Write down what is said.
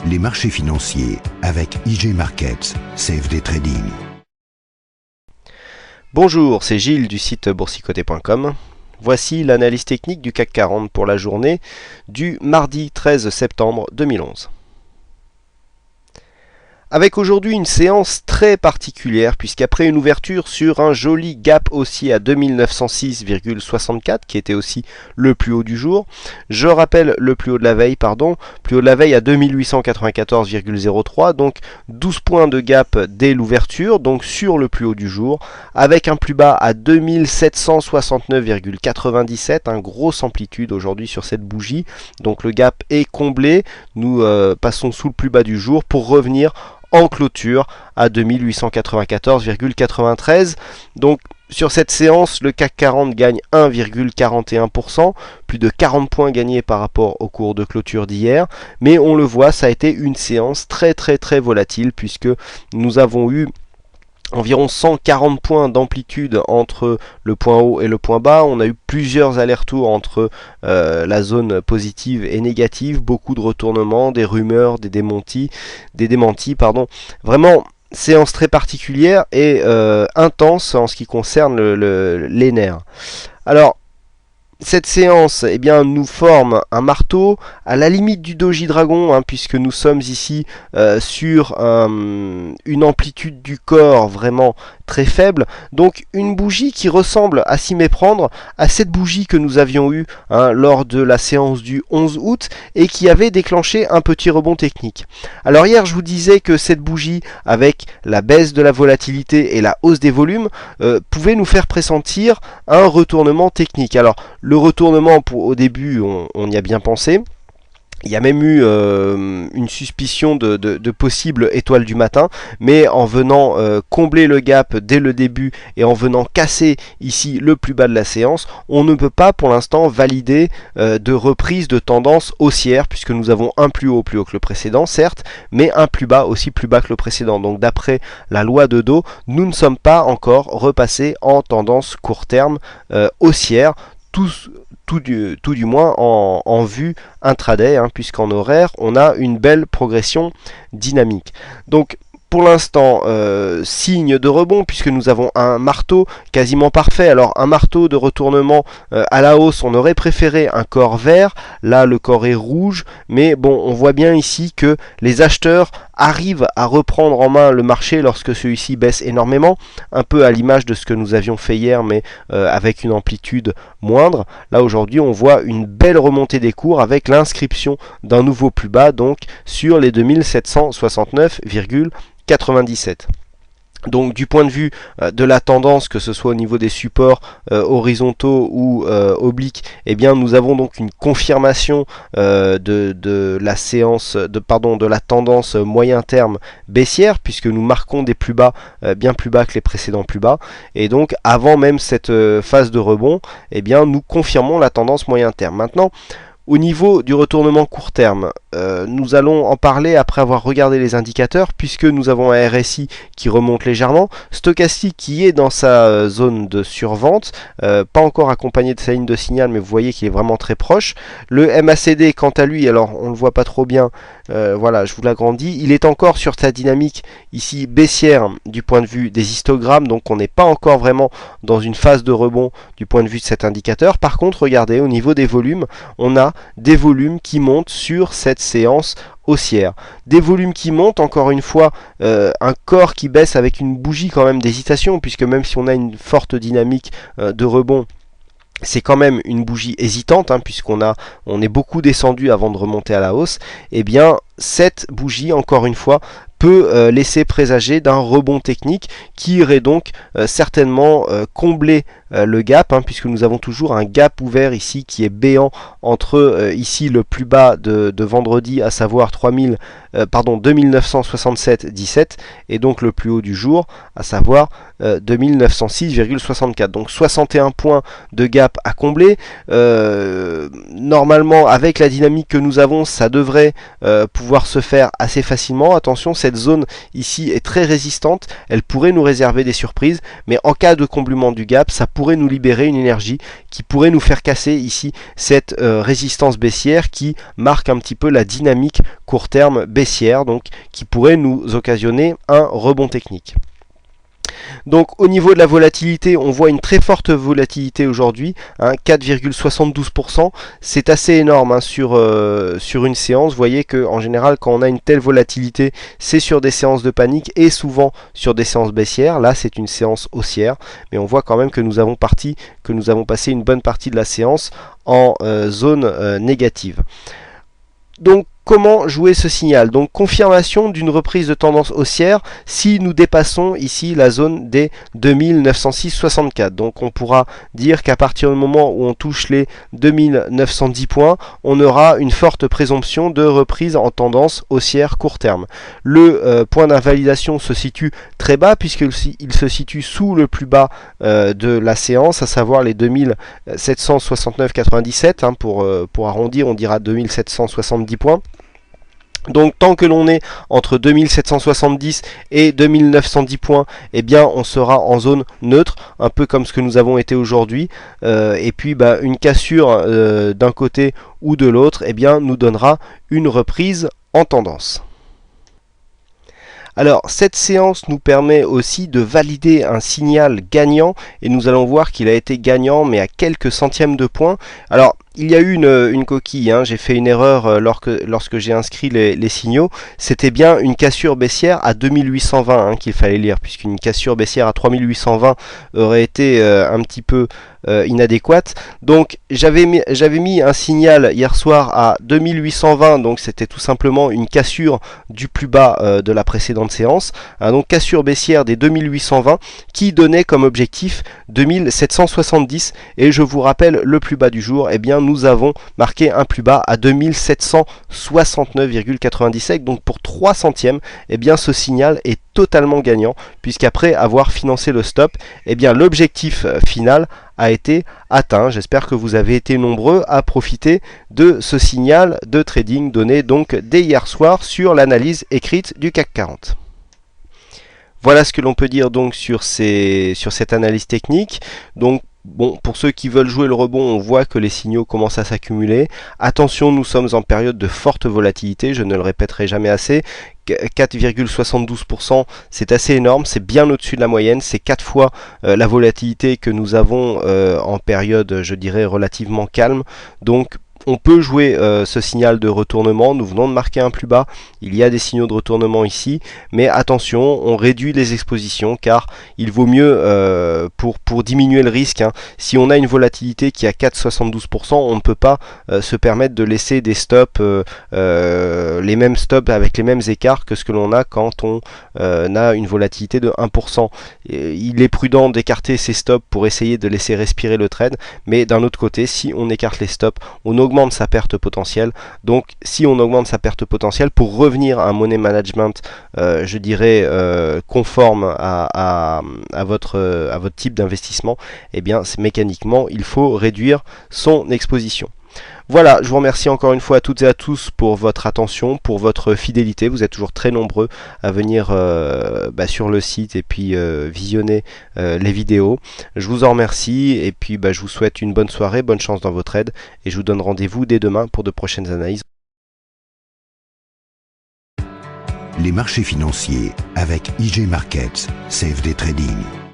les marchés financiers avec IG Markets, CFD Trading. Bonjour, c'est Gilles du site boursicoté.com. Voici l'analyse technique du CAC 40 pour la journée du mardi 13 septembre 2011. Avec aujourd'hui une séance très particulière puisqu'après une ouverture sur un joli gap haussier à 2906,64 qui était aussi le plus haut du jour, je rappelle le plus haut de la veille, plus haut de la veille à 2894,03, donc 12 points de gap dès l'ouverture, donc sur le plus haut du jour, avec un plus bas à 2769,97, une grosse amplitude aujourd'hui sur cette bougie, donc le gap est comblé, nous passons sous le plus bas du jour pour revenir en clôture à 2894,93. Donc sur cette séance, le CAC 40 gagne 1,41%, plus de 40 points gagnés par rapport au cours de clôture d'hier. Mais on le voit, ça a été une séance très volatile puisque nous avons eu environ 140 points d'amplitude entre le point haut et le point bas. On a eu plusieurs allers-retours entre la zone positive et négative, beaucoup de retournements, des rumeurs, des démentis, Vraiment, séance très particulière et intense en ce qui concerne les nerfs. Alors, cette séance nous forme un marteau à la limite du Doji Dragon, puisque nous sommes ici sur une amplitude du corps vraiment très faible, donc une bougie qui ressemble à s'y méprendre à cette bougie que nous avions eue lors de la séance du 11 août et qui avait déclenché un petit rebond technique. Alors hier je vous disais que cette bougie avec la baisse de la volatilité et la hausse des volumes pouvait nous faire pressentir un retournement technique. Alors le retournement au début on y a bien pensé. Il y a même eu une suspicion de possible étoile du matin, mais en venant combler le gap dès le début et en venant casser ici le plus bas de la séance, on ne peut pas pour l'instant valider de reprise de tendance haussière, puisque nous avons un plus haut que le précédent, certes, mais un plus bas aussi plus bas que le précédent. Donc d'après la loi de Dow, nous ne sommes pas encore repassés en tendance court terme haussière, tout du moins en vue intraday, puisqu'en horaire on a une belle progression dynamique. Donc pour l'instant, signe de rebond puisque nous avons un marteau quasiment parfait. Alors un marteau de retournement à la hausse, on aurait préféré un corps vert, là le corps est rouge, mais bon, on voit bien ici que les acheteurs arrivent à reprendre en main le marché lorsque celui-ci baisse énormément, un peu à l'image de ce que nous avions fait hier, mais avec une amplitude moindre. Là aujourd'hui on voit une belle remontée des cours avec l'inscription d'un nouveau plus bas, donc sur les 2769,97. Donc du point de vue de la tendance, que ce soit au niveau des supports horizontaux ou obliques, nous avons donc une confirmation de la séance de la tendance moyen terme baissière, puisque nous marquons des plus bas bien plus bas que les précédents plus bas, et donc avant même cette phase de rebond, nous confirmons la tendance moyen terme. Maintenant, au niveau du retournement court terme, nous allons en parler après avoir regardé les indicateurs, puisque nous avons un RSI qui remonte légèrement, stochastique qui est dans sa zone de survente, pas encore accompagné de sa ligne de signal, mais vous voyez qu'il est vraiment très proche. Le MACD quant à lui, alors on ne le voit pas trop bien, voilà, je vous l'agrandis, il est encore sur sa dynamique ici baissière du point de vue des histogrammes, donc on n'est pas encore vraiment dans une phase de rebond du point de vue de cet indicateur. Par contre, regardez, au niveau des volumes, on a des volumes qui montent sur cette séance haussière. Des volumes qui montent, encore une fois, un corps qui baisse avec une bougie quand même d'hésitation, puisque même si on a une forte dynamique de rebond, c'est quand même une bougie hésitante, puisqu'on est beaucoup descendu avant de remonter à la hausse. Cette bougie, encore une fois, peut laisser présager d'un rebond technique qui irait donc certainement combler le gap, puisque nous avons toujours un gap ouvert ici qui est béant entre ici le plus bas de vendredi, à savoir 2967,17, et donc le plus haut du jour, à savoir 2906,64. Donc 61 points de gap à combler. Normalement, avec la dynamique que nous avons, ça devrait pouvoir se faire assez facilement. Attention, cette cette zone ici est très résistante, elle pourrait nous réserver des surprises, mais en cas de comblement du gap, ça pourrait nous libérer une énergie qui pourrait nous faire casser ici cette résistance baissière qui marque un petit peu la dynamique court terme baissière, donc qui pourrait nous occasionner un rebond technique. Donc au niveau de la volatilité, on voit une très forte volatilité aujourd'hui, hein, 4,72%, c'est assez énorme hein, sur une séance. Vous voyez que en général quand on a une telle volatilité, c'est sur des séances de panique et souvent sur des séances baissières. Là c'est une séance haussière, mais on voit quand même que nous avons passé une bonne partie de la séance en zone négative. Donc comment jouer ce signal? Donc confirmation d'une reprise de tendance haussière si nous dépassons ici la zone des 2906,64. Donc on pourra dire qu'à partir du moment où on touche les 2910 points, on aura une forte présomption de reprise en tendance haussière court terme. Le point d'invalidation se situe très bas puisqu'il se situe sous le plus bas de la séance, à savoir les 2769,97. Hein, pour arrondir, on dira 2770 points. Donc tant que l'on est entre 2770 et 2910 points, eh bien on sera en zone neutre, un peu comme ce que nous avons été aujourd'hui. Et puis une cassure d'un côté ou de l'autre, eh bien nous donnera une reprise en tendance. Alors cette séance nous permet aussi de valider un signal gagnant et nous allons voir qu'il a été gagnant mais à quelques centièmes de points. Alors il y a eu une coquille, hein. J'ai fait une erreur lorsque j'ai inscrit les signaux. C'était bien une cassure baissière à 2820 hein, qu'il fallait lire, puisqu'une cassure baissière à 3820 aurait été un petit peu inadéquate. Donc j'avais mis un signal hier soir à 2820, donc c'était tout simplement une cassure du plus bas de la précédente séance. Hein, donc cassure baissière des 2820 qui donnait comme objectif 2770, et je vous rappelle le plus bas du jour, eh bien nous avons marqué un plus bas à 2769,97, donc pour 3 centièmes, eh bien ce signal est totalement gagnant, puisqu'après avoir financé le stop, eh bien l'objectif final a été atteint. J'espère que vous avez été nombreux à profiter de ce signal de trading donné donc dès hier soir sur l'analyse écrite du CAC 40. Voilà ce que l'on peut dire donc sur cette analyse technique. Donc bon, pour ceux qui veulent jouer le rebond, on voit que les signaux commencent à s'accumuler. Attention, nous sommes en période de forte volatilité, je ne le répéterai jamais assez. 4,72%, c'est assez énorme, c'est bien au-dessus de la moyenne, c'est 4 fois la volatilité que nous avons en période, je dirais, relativement calme. Donc on peut jouer ce signal de retournement. Nous venons de marquer un plus bas, il y a des signaux de retournement ici, mais attention, on réduit les expositions car il vaut mieux pour diminuer le risque, hein. Si on a une volatilité qui est à 4,72%, on ne peut pas se permettre de laisser des stops, les mêmes stops avec les mêmes écarts que ce que l'on a quand on a une volatilité de 1%. Il est prudent d'écarter ces stops pour essayer de laisser respirer le trade, mais d'un autre côté, si on écarte les stops, on augmente sa perte potentielle. Donc si on augmente sa perte potentielle, pour revenir à un money management je dirais conforme à votre type d'investissement, eh bien mécaniquement il faut réduire son exposition. Voilà, je vous remercie encore une fois à toutes et à tous pour votre attention, pour votre fidélité. Vous êtes toujours très nombreux à venir sur le site et puis visionner les vidéos. Je vous en remercie et puis je vous souhaite une bonne soirée, bonne chance dans votre trade et je vous donne rendez-vous dès demain pour de prochaines analyses. Les marchés financiers avec IG Markets, CFD Trading.